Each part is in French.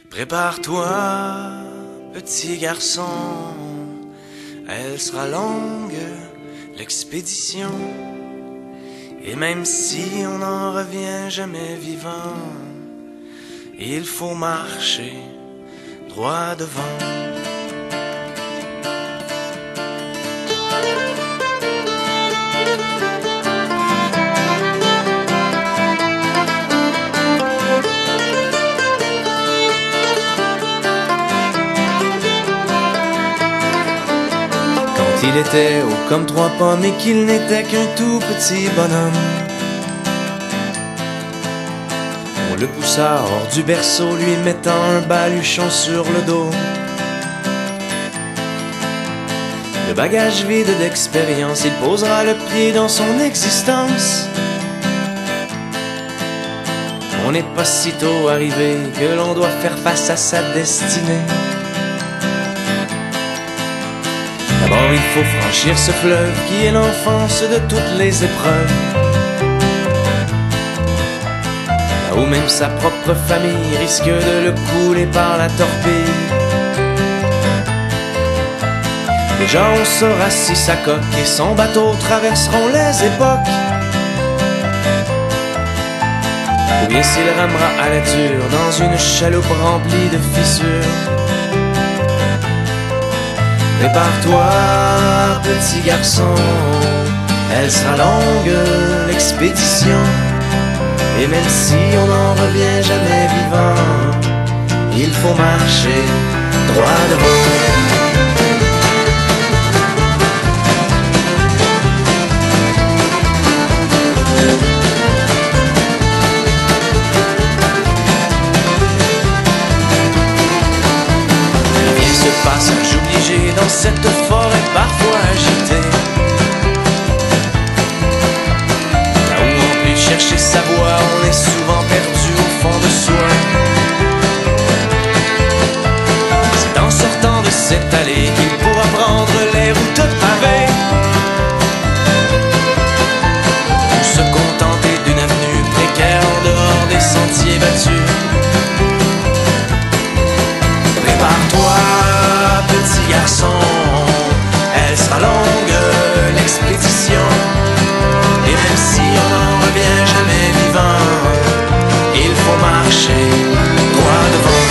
Prépare-toi, petit garçon, elle sera longue, l'expédition. Et même si on n'en revient jamais vivant, il faut marcher droit devant. Il était haut comme 3 pommes et qu'il n'était qu'un tout petit bonhomme. On le poussa hors du berceau, lui mettant un baluchon sur le dos. Le bagage vide d'expérience, il posera le pied dans son existence. On n'est pas si tôt arrivé que l'on doit faire face à sa destinée. D'abord il faut franchir ce fleuve qui est l'enfance de toutes les épreuves. Là où même sa propre famille risque de le couler par la torpille. Déjà on saura si sa coque et son bateau traverseront les époques, ou bien s'il ramera à la dure dans une chaloupe remplie de fissures. Prépare-toi, petit garçon, elle sera longue, l'expédition. Et même si on n'en revient jamais vivant, il faut marcher droit devant. Passage obligé dans cette forêt parfois agitée, là où on peut chercher sa voie, on est souvent perdu au fond de soi. C'est en sortant de cette allée qu'il pourra prendre les routes pavées, ou se contenter d'une avenue précaire en dehors des sentiers battus. Prépare-toi, petit garçon, elle sera longue, l'expédition. Et même si on n'en revient jamais vivant, il faut marcher droit devant.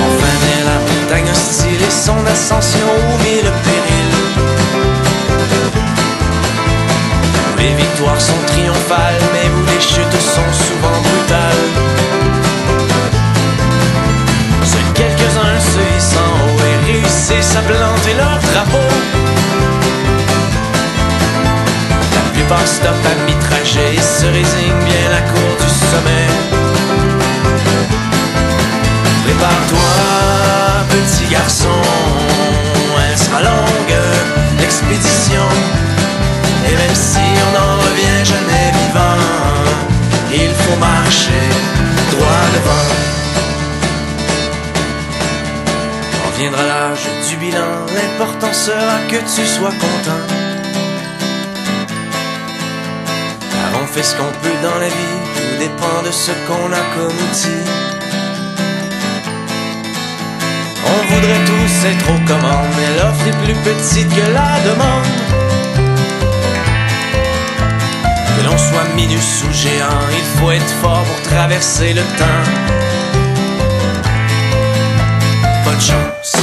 Enfin vient la montagne hostile et son ascension aux 1000 périls. Les victoires sont triomphales, mais où les chutes sont souvent brutales. Seuls quelques-uns se hissent en haut et réussissent à planter leur drapeau. La plupart stoppent à mi-trajet et se résignent bien à court du sommet. Prépare-toi, petit garçon, elle sera longue, l'expédition. Et même si on n'en revient jamais vivant, il faut marcher droit devant. Quand viendra l'âge du bilan, l'important sera que tu sois content. Car on fait ce qu'on peut dans la vie, tout dépend de ce qu'on a comme outil. On voudrait tous être aux commandes, mais l'offre est plus petite que la demande. Que l'on soit minus ou géant, il faut être fort pour traverser le temps. Bonne chance.